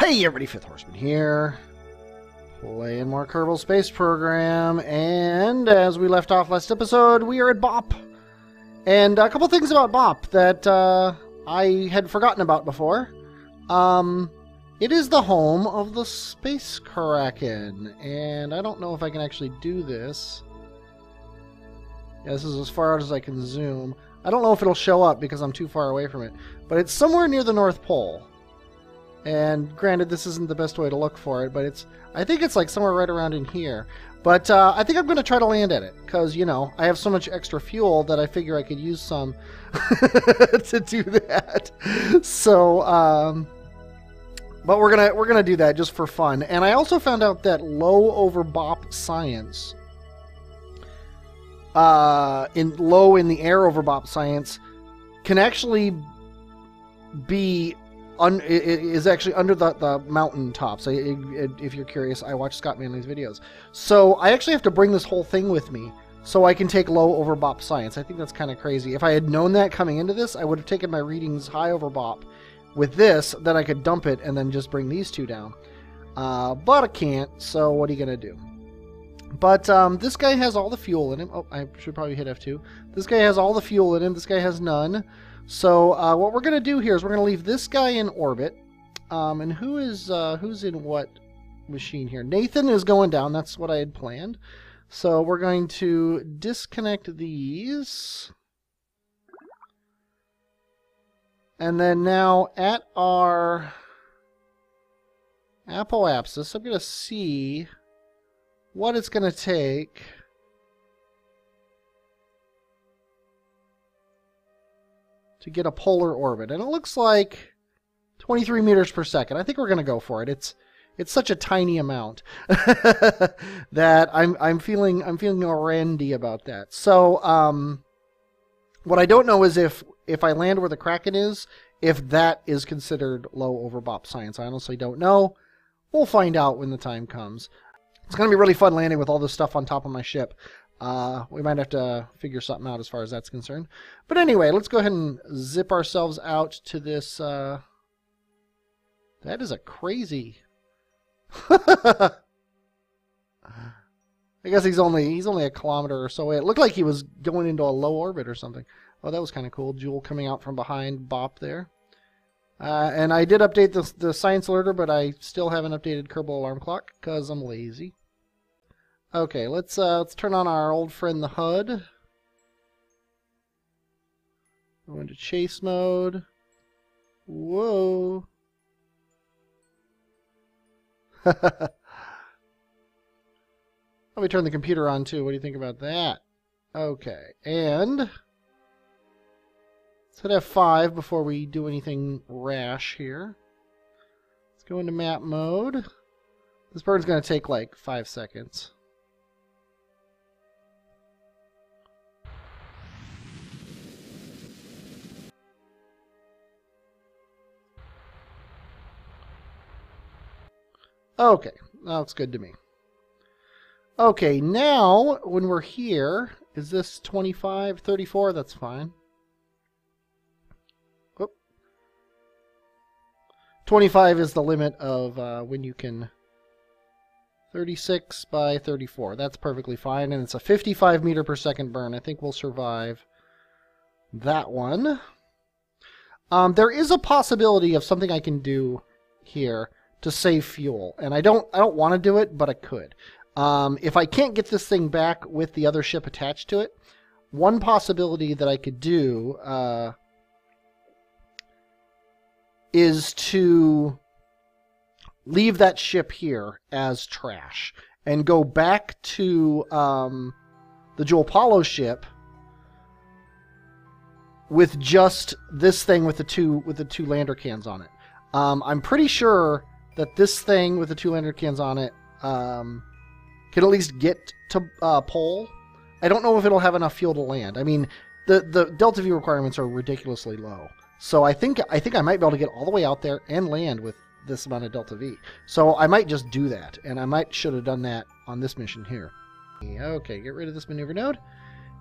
Hey everybody, Fifth Horseman here, playing more Kerbal Space Program, and as we left off last episode, we are at Bop. And a couple things about Bop that I had forgotten about before. It is the home of the Space Kraken, and I don't know if I can actually do this. Yeah, this is as far out as I can zoom. I don't know if it'll show up because I'm too far away from it, but it's somewhere near the North Pole. And granted, this isn't the best way to look for it, but I think it's like somewhere right around in here. But I think I'm going to try to land at it, because, you know, I have so much extra fuel that I figure I could use some to do that. So, but we're gonna do that just for fun. And I also found out that low over Bop science, low in the air over Bop science, can actually be is actually under the mountain tops. If you're curious, I watch Scott Manley's videos. So I actually have to bring this whole thing with me so I can take low over Bop science. I think that's kind of crazy. If I had known that coming into this, I would have taken my readings high over Bop. With this, then I could dump it and then just bring these two down. But I can't, so what are you going to do? But this guy has all the fuel in him. Oh, I should probably hit F2. This guy has all the fuel in him. This guy has none. So what we're going to do here is we're going to leave this guy in orbit. And who's in what machine here? Nathan is going down. That's what I had planned. So we're going to disconnect these. And then now at our apoapsis, I'm going to see what it's going to take to get a polar orbit. And it looks like 23 meters per second. I think we're going to go for it. It's such a tiny amount that I'm feeling randy about that. So what I don't know is if I land where the Kraken is, if that is considered low over Bop science. I honestly don't know. We'll find out when the time comes. It's going to be really fun landing with all this stuff on top of my ship. We might have to figure something out as far as that's concerned. But anyway, let's go ahead and zip ourselves out to this. That is a crazy... I guess he's only a kilometer or so away. It looked like he was going into a low orbit or something. Oh, that was kind of cool. Jool coming out from behind Bop there. And I did update the science alerter, but I still haven't updated Kerbal alarm clock because I'm lazy. Okay, let's turn on our old friend the HUD. Go into chase mode. Whoa. Let me turn the computer on too. What do you think about that? Okay, and let's hit F5 before we do anything rash here. Let's go into map mode. This bird's going to take like 5 seconds. Okay, that looks good to me. Okay, now when we're here, is this 25, 34? That's fine. Whoop. 25 is the limit of when you can... 36 by 34. That's perfectly fine, and it's a 55 meter per second burn. I think we'll survive that one. There is a possibility of something I can do here to save fuel, and I don't want to do it, but I could. If I can't get this thing back with the other ship attached to it, one possibility that I could do is to leave that ship here as trash and go back to the Joolpollo ship with just this thing with the two lander cans on it. I'm pretty sure that this thing with the 2 lander cans on it can at least get to pole. I don't know if it'll have enough fuel to land. I mean, the Delta V requirements are ridiculously low. So I think I might be able to get all the way out there and land with this amount of Delta V. So I might just do that, and I should have done that on this mission here. Okay, get rid of this maneuver node.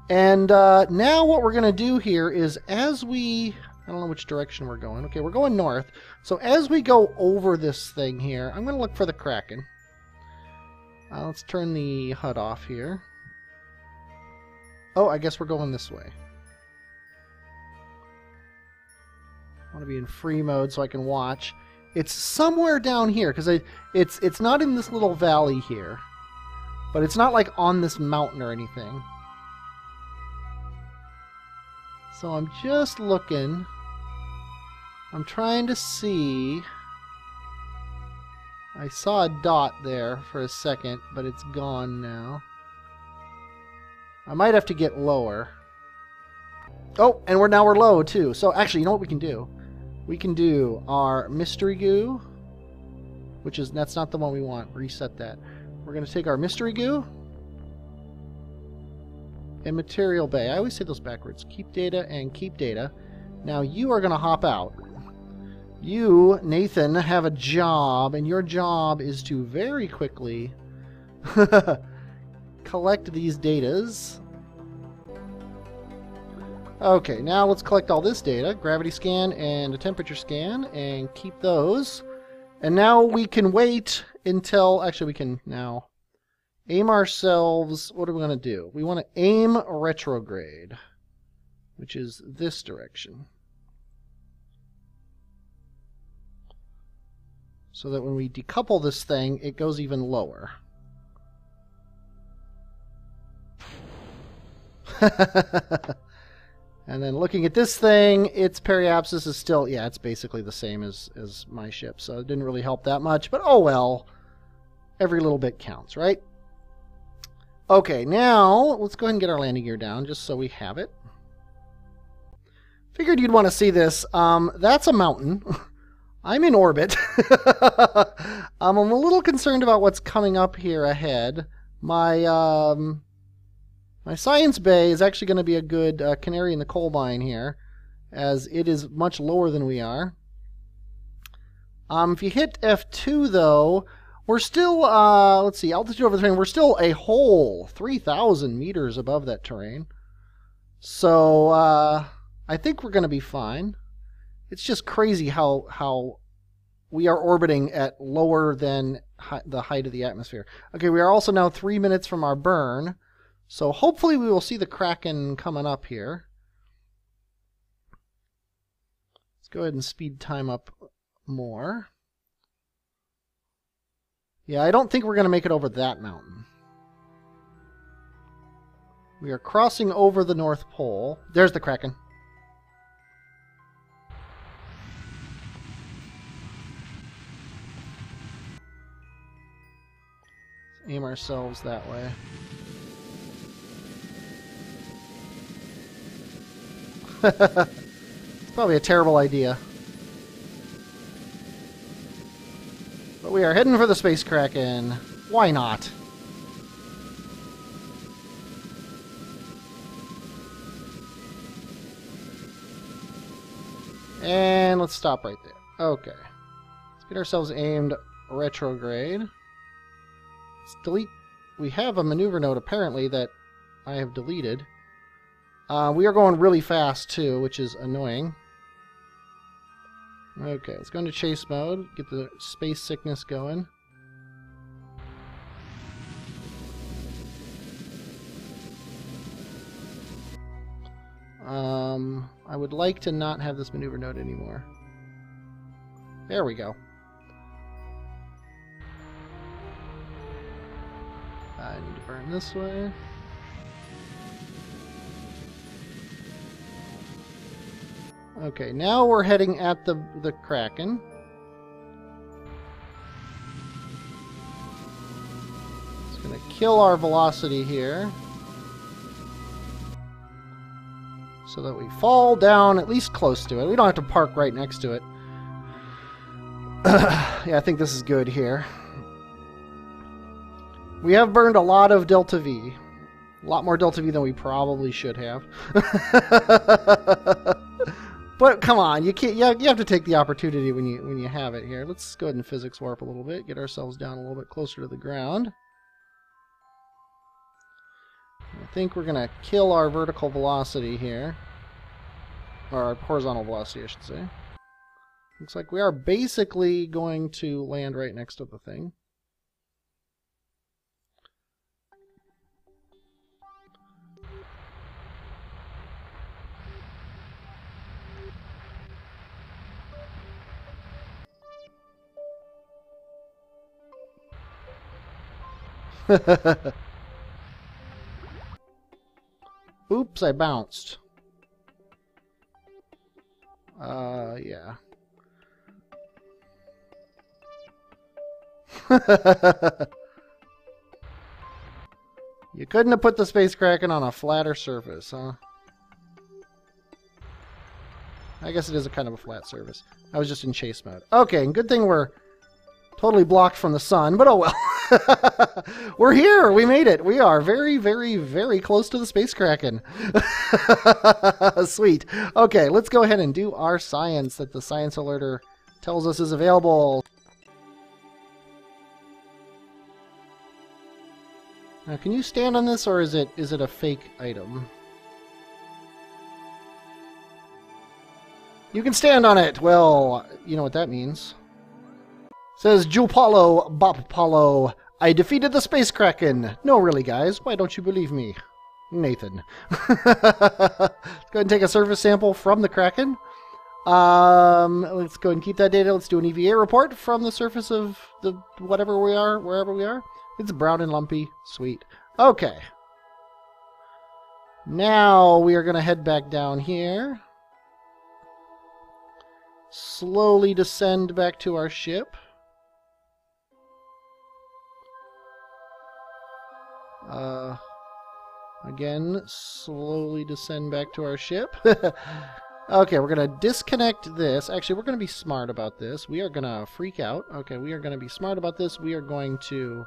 And now what we're going to do here is as we I don't know which direction we're going. Okay, we're going north. So as we go over this thing here, I'm going to look for the Kraken. Let's turn the HUD off here. Oh, I guess we're going this way. I want to be in free mode so I can watch. It's somewhere down here, because it's not in this little valley here. But it's not like on this mountain or anything. So I'm just looking. I'm trying to see. I saw a dot there for a second, but it's gone now. I might have to get lower. Oh, and now we're low too. So actually, you know what we can do? We can do our mystery goo, which is, that's not the one we want. Reset that. We're going to take our mystery goo and material bay. I always say those backwards. Keep data and keep data. Now you are going to hop out. You, Nathan, have a job, and your job is to very quickly collect these datas. Okay, now let's collect all this data. Gravity scan and a temperature scan, and keep those. And now we can wait until... Actually, we can now aim ourselves... What are we going to do? We want to aim retrograde, which is this direction. So that when we decouple this thing, it goes even lower. And then looking at this thing, its periapsis is still, yeah, it's basically the same as my ship, so it didn't really help that much, but oh well. Every little bit counts, right? Okay, now let's go ahead and get our landing gear down just so we have it. Figured you'd want to see this. That's a mountain. I'm in orbit. I'm a little concerned about what's coming up here ahead. My science bay is actually going to be a good canary in the coal mine here, as it is much lower than we are. If you hit F2, though, we're still, let's see, altitude over the terrain, we're still a whole 3,000 meters above that terrain. So, I think we're going to be fine. It's just crazy how we are orbiting at lower than the height of the atmosphere. Okay, we are also now 3 minutes from our burn. So hopefully we will see the Kraken coming up here. Let's go ahead and speed time up more. Yeah, I don't think we're going to make it over that mountain. We are crossing over the North Pole. There's the Kraken. Let's aim ourselves that way. It's probably a terrible idea. But we are heading for the Space Kraken. Why not? And let's stop right there. Okay. Let's get ourselves aimed retrograde. Let's delete. We have a maneuver node apparently that I have deleted. We are going really fast, too, which is annoying. Okay, let's go into chase mode, get the space sickness going. I would like to not have this maneuver node anymore. There we go. I need to burn this way. Okay, now we're heading at the Kraken. It's going to kill our velocity here, so that we fall down at least close to it. We don't have to park right next to it. Yeah, I think this is good here. We have burned a lot of Delta V. A lot more Delta V than we probably should have. But come on, you can't. You have to take the opportunity when you have it here. Let's go ahead and physics warp a little bit, get ourselves down a little bit closer to the ground. I think we're gonna kill our vertical velocity here. Or horizontal velocity, I should say. Looks like we are basically going to land right next to the thing. Oops, I bounced. Yeah. You couldn't have put the Space Kraken on a flatter surface, huh? I guess it is a kind of a flat surface. I was just in chase mode. Okay, and good thing we're totally blocked from the sun, but oh well. We're here! We made it! We are very, very, very close to the Space Kraken. Sweet. Okay, let's go ahead and do our science that the science alerter tells us is available. Now, can you stand on this, or is it a fake item? You can stand on it! Well, you know what that means. Says Joolpollo, Boppollo, I defeated the Space Kraken. No, really, guys. Why don't you believe me? Nathan. Let's go ahead and take a surface sample from the Kraken. Let's go ahead and keep that data. Let's do an EVA report from the surface of the whatever we are, wherever we are. It's brown and lumpy. Sweet. Okay. Now we are going to head back down here. Slowly descend back to our ship. Again, slowly descend back to our ship. Okay, we're going to disconnect this. Actually, we're going to be smart about this. We are going to freak out. Okay, we are going to be smart about this. We are going to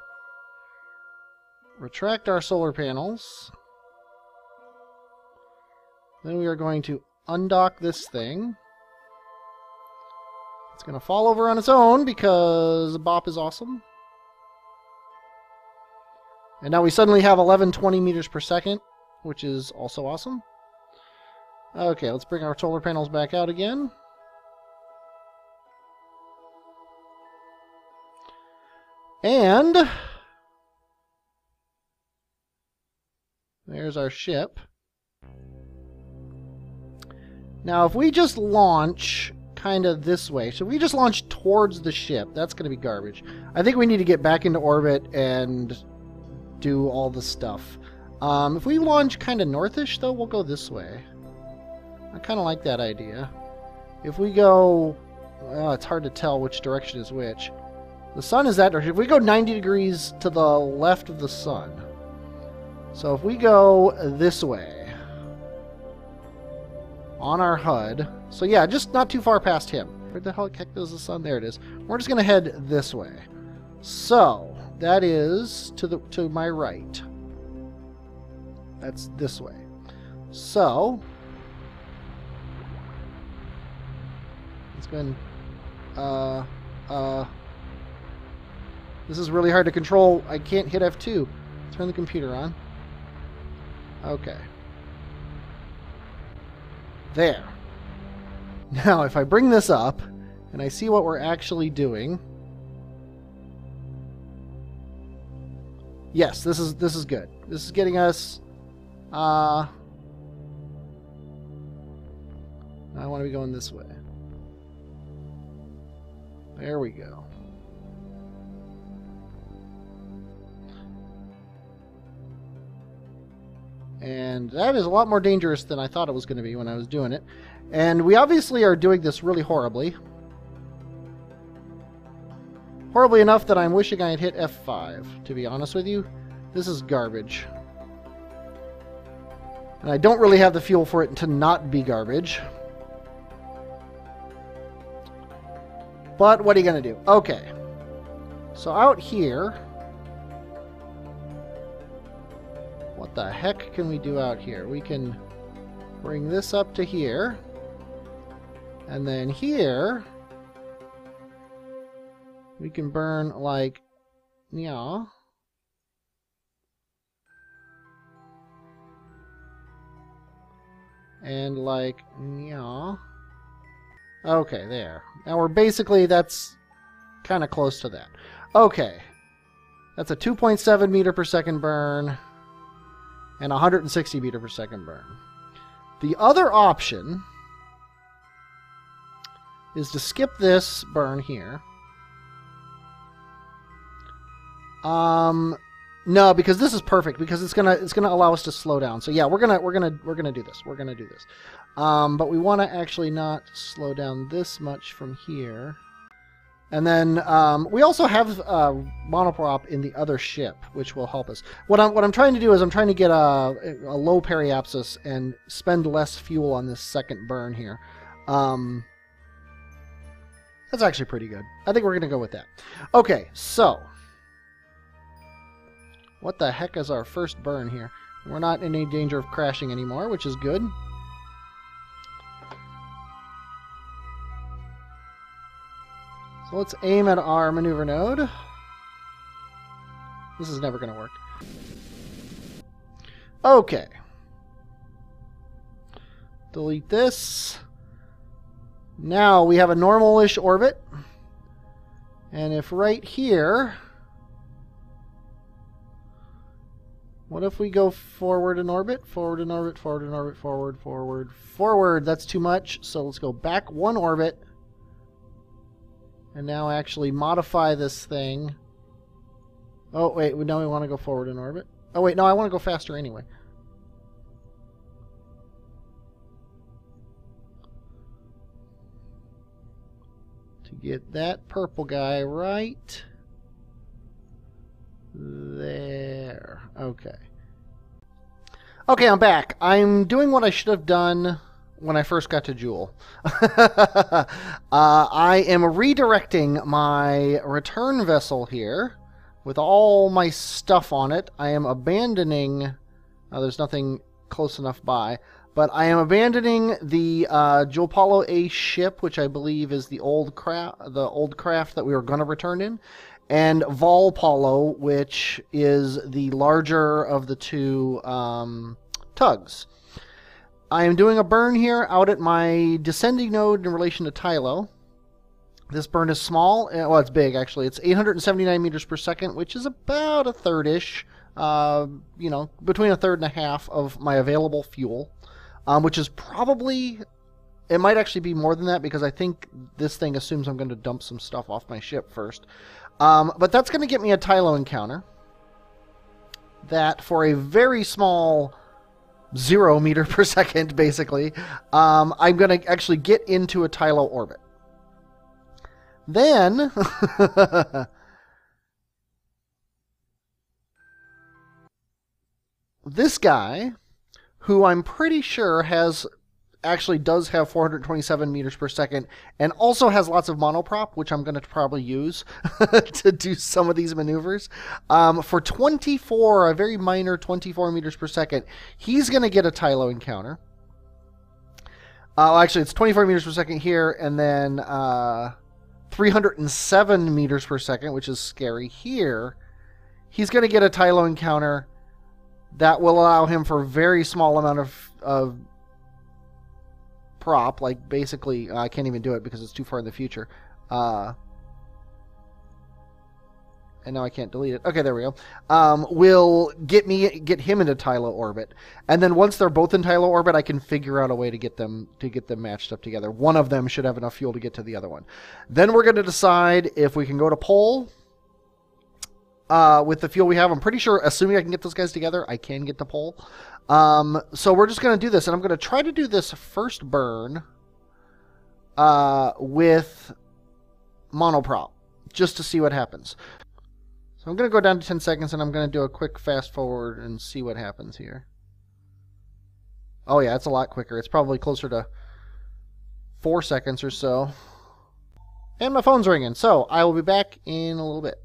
retract our solar panels. Then we are going to undock this thing. It's going to fall over on its own because Bop is awesome. And now we suddenly have 1120 meters per second, which is also awesome. Okay, let's bring our solar panels back out again. And there's our ship. Now, if we just launch kind of this way, so we just launch towards the ship, that's going to be garbage. I think we need to get back into orbit and do all the stuff. If we launch kind of northish, though, we'll go this way. I kind of like that idea. If we go... it's hard to tell which direction is which. The sun is that direction. If we go 90 degrees to the left of the sun. So if we go this way on our HUD. So yeah, just not too far past him. Where the heck is the sun? There it is. We're just going to head this way. So that is to my right. That's this way. So let's go and this is really hard to control. I can't hit F2. Turn the computer on. Okay. There. Now, if I bring this up and I see what we're actually doing. Yes, this is good. This is getting us I want to be going this way. There we go. And that is a lot more dangerous than I thought it was going to be when I was doing it. And we obviously are doing this really horribly. Horribly enough that I'm wishing I had hit F5, to be honest with you. This is garbage. And I don't really have the fuel for it to not be garbage. But what are you going to do? Okay. So out here... What the heck can we do out here? We can bring this up to here. And then here... we can burn, like... yeah. And like, yeah. Okay, there. Now we're basically, that's kind of close to that. Okay. That's a 2.7 meter per second burn and 160 meter per second burn. The other option is to skip this burn here. No, because this is perfect, because it's gonna allow us to slow down. So yeah, we're gonna do this. We're gonna do this. But we want to actually not slow down this much from here. And then we also have monoprop in the other ship, which will help us. What I'm trying to do is I'm trying to get a low periapsis and spend less fuel on this second burn here. That's actually pretty good. I think we're gonna go with that. Okay, so what the heck is our first burn here? We're not in any danger of crashing anymore, which is good. So let's aim at our maneuver node. This is never going to work. Okay. Delete this. Now we have a normal-ish orbit. And if right here... What if we go forward in orbit? Forward in orbit, forward in orbit, forward, forward, forward. That's too much. So let's go back one orbit. And now actually modify this thing. Oh, wait. Now we want to go forward in orbit. Oh, wait. No, I want to go faster anyway. To get that purple guy right there. Okay. Okay, I'm back. I'm doing what I should have done when I first got to Jool. I am redirecting my return vessel here with all my stuff on it. I am abandoning... there's nothing close enough by. But I am abandoning the Joolpollo A ship, which I believe is the old craft that we were going to return in. And Boppollo, which is the larger of the two tugs. I am doing a burn here out at my descending node in relation to Tylo. This burn is small. Well, it's big, actually. It's 879 meters per second, which is about a third-ish, you know, between a third and a half of my available fuel, which is probably... It might actually be more than that, because I think this thing assumes I'm going to dump some stuff off my ship first. But that's going to get me a Tylo encounter. That, for a very small 0 meter per second, basically, I'm going to actually get into a Tylo orbit. Then... this guy, who I'm pretty sure actually does have 427 meters per second and also has lots of monoprop, which I'm going to probably use to do some of these maneuvers. For 24, a very minor 24 meters per second, he's going to get a Tylo encounter. Actually, it's 24 meters per second here, and then 307 meters per second, which is scary here. He's going to get a Tylo encounter that will allow him for a very small amount of prop, like basically I can't even do it because it's too far in the future, and now I can't delete it. Okay, there we go. Will get him into Tylo orbit, and then once they're both in Tylo orbit, I can figure out a way to get them matched up together. One of them should have enough fuel to get to the other one. Then we're going to decide if we can go to pole with the fuel we have. I'm pretty sure, assuming I can get those guys together, I can get to pole. So we're just going to do this, and I'm going to try to do this first burn with monoprop, just to see what happens. So I'm going to go down to 10 seconds, and I'm going to do a quick fast forward and see what happens here. Oh yeah, it's a lot quicker. It's probably closer to 4 seconds or so. And my phone's ringing, so I will be back in a little bit.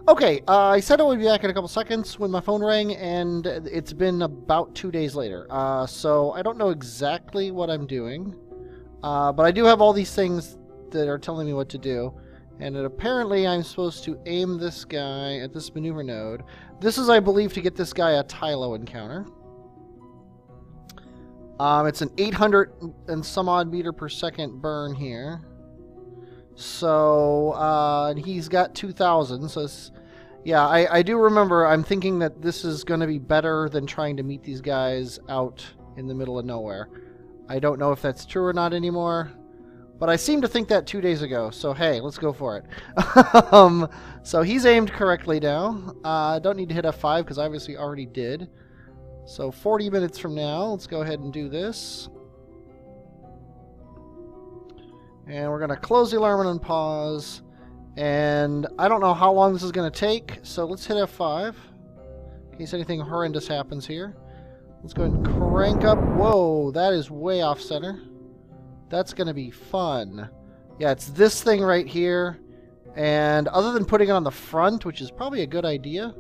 Okay, I said I would be back in a couple seconds when my phone rang, and it's been about 2 days later. So I don't know exactly what I'm doing, but I do have all these things that are telling me what to do. And apparently I'm supposed to aim this guy at this maneuver node. This is, I believe, to get this guy a Tylo encounter. It's an 800 and some odd meter per second burn here. So, and he's got 2,000. So, yeah, I do remember. I'm thinking that this is going to be better than trying to meet these guys out in the middle of nowhere. I don't know if that's true or not anymore, but I seem to think that 2 days ago. So, hey, let's go for it. So he's aimed correctly now. Don't need to hit F5 because obviously already did. So 40 minutes from now, let's go ahead and do this. And we're going to close the alarm and unpause. And I don't know how long this is going to take, so let's hit F5 in case anything horrendous happens here. Let's go ahead and crank up. Whoa, that is way off center. That's going to be fun. Yeah, it's this thing right here. And other than putting it on the front, which is probably a good idea.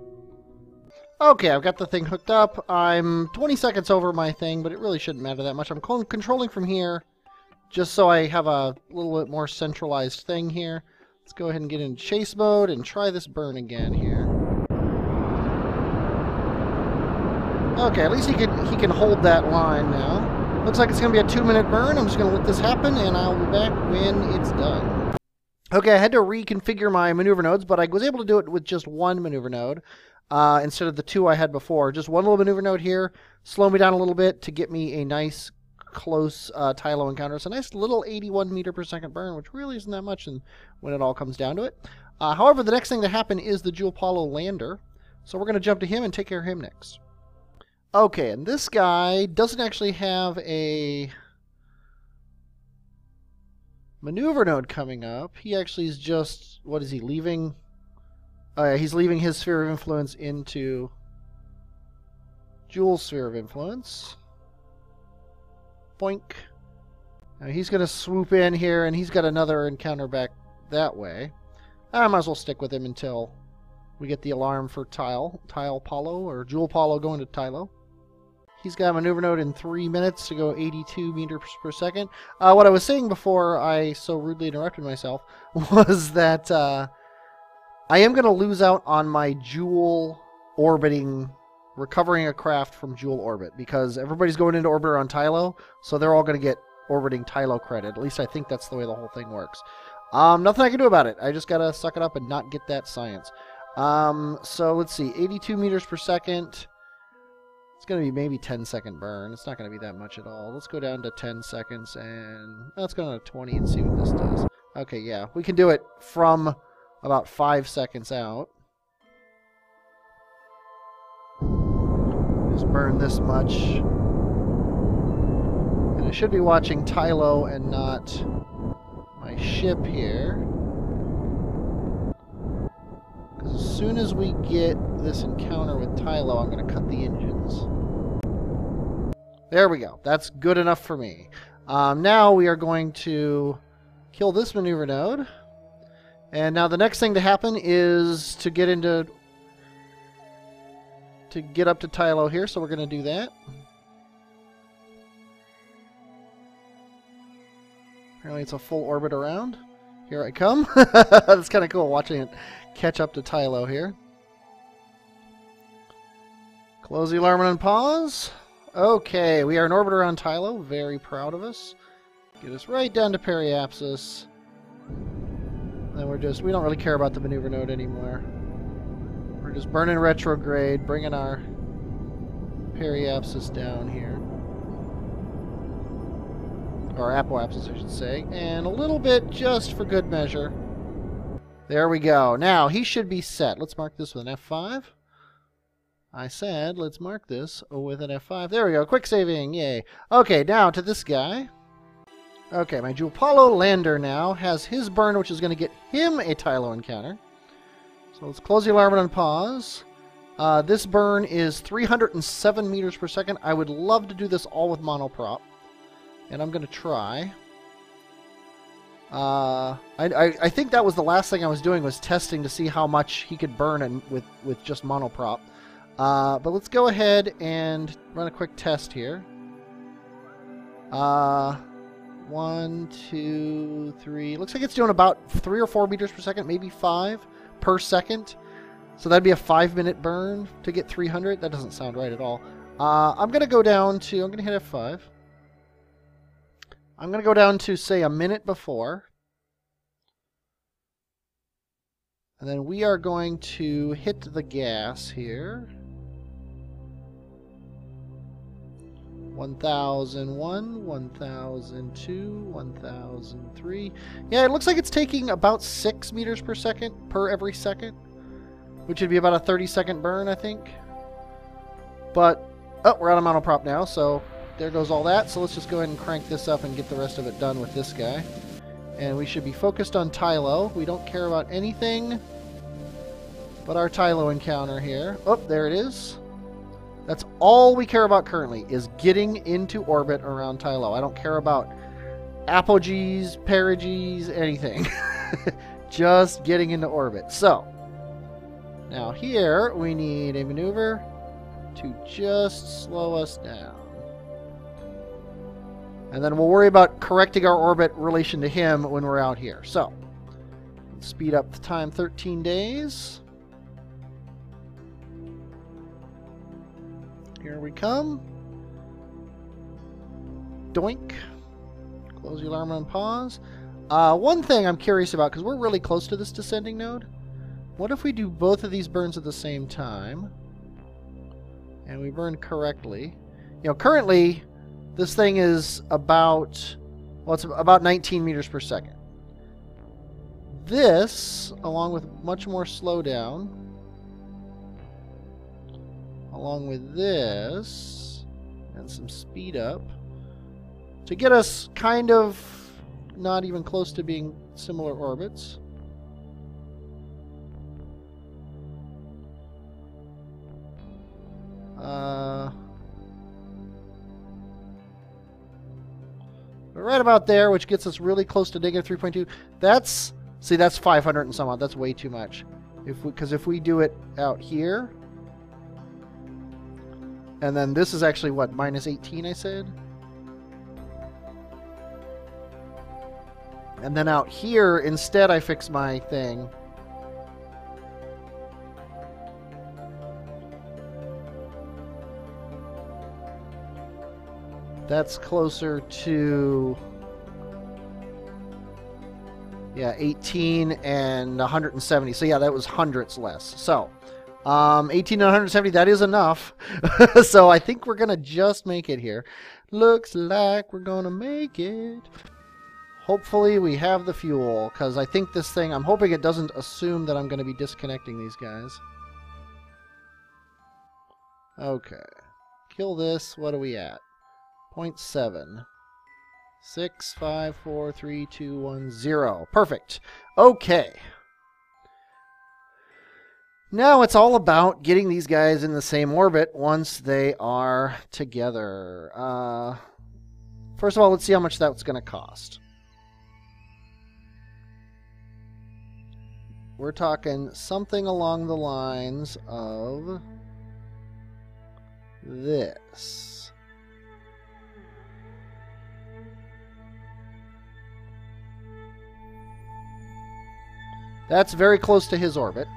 Okay, I've got the thing hooked up. I'm 20 seconds over my thing, but it really shouldn't matter that much. I'm controlling from here just so I have a little bit more centralized thing here. Let's go ahead and get in chase mode and try this burn again here. Okay, at least he can hold that line now. Looks like it's going to be a 2-minute burn. I'm just going to let this happen, and I'll be back when it's done. Okay, I had to reconfigure my maneuver nodes, but I was able to do it with just one maneuver node instead of the 2 I had before. Just one little maneuver node here, slow me down a little bit to get me a nice close Tylo encounter. It's a nice little 81 meter per second burn, which really isn't that much when it all comes down to it. However, the next thing to happen is the Joolpollo lander, so we're going to jump to him and take care of him next. Okay, and this guy doesn't actually have a maneuver node coming up. He actually is just, what is he leaving? He's leaving his sphere of influence into Jool's sphere of influence. Boink. Now he's going to swoop in here, and he's got another encounter back that way. I might as well stick with him until we get the alarm for Joolpollo, or Joolpollo going to Tylo. He's got a maneuver node in 3 minutes to go 82 meters per second. What I was saying before I so rudely interrupted myself was that I am going to lose out on my Jool orbiting, recovering a craft from Jool orbit, because everybody's going into orbit on Tylo, so they're all going to get orbiting Tylo credit. At least I think that's the way the whole thing works. Nothing I can do about it. I just got to suck it up and not get that science. So let's see, 82 meters per second. It's going to be maybe 10-second burn. It's not going to be that much at all. Let's go down to 10 seconds, and let's go down to 20 and see what this does. Okay, yeah, we can do it from about 5 seconds out. Just burn this much. And I should be watching Tylo and not my ship here. Because as soon as we get this encounter with Tylo, I'm going to cut the engines. There we go. That's good enough for me. Now we are going to kill this maneuver node. And now the next thing to happen is to get up to Tylo here, so we're going to do that. Apparently it's a full orbit around. Here I come. That's kind of cool watching it catch up to Tylo here. Close the alarm and unpause. Okay, we are in orbit around Tylo. Very proud of us. Get us right down to periapsis. Then we don't really care about the maneuver node anymore. We're just burning retrograde, bringing our periapsis down here. Or apoapsis, I should say. And a little bit just for good measure. There we go. Now, he should be set. Let's mark this with an F5. I said, let's mark this with an F5. There we go. Quick saving. Yay. Okay, now to this guy. Okay, my Joolpollo lander now has his burn, which is going to get him a Tylo encounter. So let's close the alarm and unpause. This burn is 307 meters per second. I would love to do this all with monoprop. And I'm going to try. I think that was the last thing I was doing, was testing to see how much he could burn with just monoprop. But let's go ahead and run a quick test here. 1, 2, 3. Looks like it's doing about 3 or 4 meters per second, maybe 5 per second. So that'd be a 5-minute burn to get 300. That doesn't sound right at all. I'm going to go down to, I'm going to hit F5. I'm going to go down to, say, a minute before. And then we are going to hit the gas here. 1001, 1002, 1003. Yeah, it looks like it's taking about 6 meters per second per every second, which would be about a 30-second burn, I think. But, oh, we're out of monoprop now, so there goes all that. So let's just go ahead and crank this up and get the rest of it done with this guy. And we should be focused on Tylo. We don't care about anything but our Tylo encounter here. Oh, there it is. That's all we care about currently, is getting into orbit around Tylo. I don't care about apogees, perigees, anything. Just getting into orbit. So, now here we need a maneuver to just slow us down. And then we'll worry about correcting our orbit relation to him when we're out here. So, speed up the time 13 days. Here we come. Doink. Close the alarm and pause. One thing I'm curious about, because we're really close to this descending node. What if we do both of these burns at the same time? And we burn correctly. You know, currently, this thing is about, well, it's about 19 meters per second. This, along with much more slowdown, along with this, and some speed up, to get us kind of not even close to being similar orbits. We're right about there, which gets us really close to negative 3.2. That's, see, that's 500 and some odd. That's way too much. Because if we do it out here, and then this is actually, what, minus 18, I said? And then out here, instead I fix my thing. That's closer to, yeah, 18 and 170. So yeah, that was hundreds less. So 18 and 170, that is enough. So I think we're going to just make it here. Looks like we're going to make it. Hopefully we have the fuel, because I think this thing, I'm hoping it doesn't assume that I'm going to be disconnecting these guys. Okay. Kill this. What are we at? 0.7. 6, 5, 4, 3, 2, 1, 0. Perfect. Okay. Now it's all about getting these guys in the same orbit once they are together. First of all, let's see how much that's going to cost. We're talking something along the lines of this. That's very close to his orbit.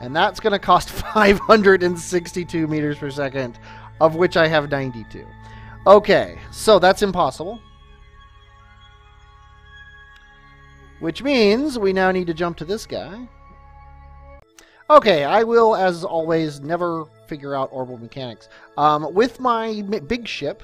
And that's going to cost 562 meters per second, of which I have 92. Okay, so that's impossible. Which means we now need to jump to this guy. Okay, I will, as always, never figure out orbital mechanics. With my big ship,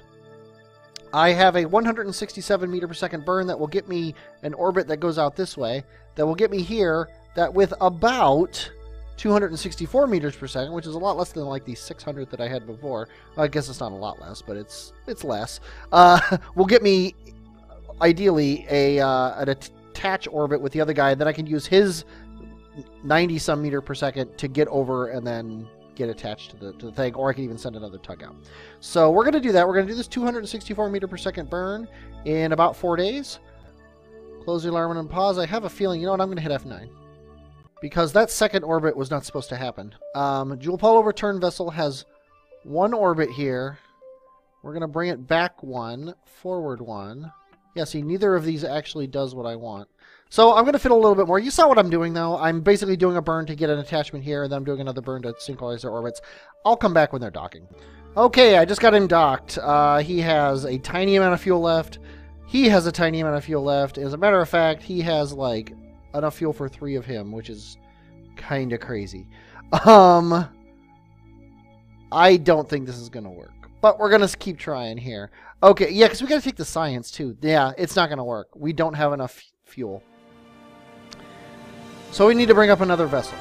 I have a 167 meter per second burn that will get me an orbit that goes out this way, that will get me here, that with about 264 meters per second, which is a lot less than like the 600 that I had before. Well, I guess it's not a lot less, but it's less. Will get me ideally an attach orbit with the other guy. Then I can use his 90-some meter per second to get over and then get attached to the thing, or I can even send another tug out. So we're going to do that. We're going to do this 264 meter per second burn in about 4 days. Close the alarm and pause. I have a feeling, you know what, I'm going to hit F9. Because that second orbit was not supposed to happen. Joolpollo return vessel has one orbit here. We're going to bring it back one, forward one. Yeah, see, neither of these actually does what I want. So I'm going to fiddle a little bit more. You saw what I'm doing, though. I'm basically doing a burn to get an attachment here, and then I'm doing another burn to synchronize their orbits. I'll come back when they're docking. Okay, I just got him docked. He has a tiny amount of fuel left. He has a tiny amount of fuel left. As a matter of fact, he has, like, enough fuel for 3 of him, which is kind of crazy. I don't think this is going to work. But we're going to keep trying here. Okay, yeah, because we got to take the science, too. Yeah, it's not going to work. We don't have enough fuel. So we need to bring up another vessel.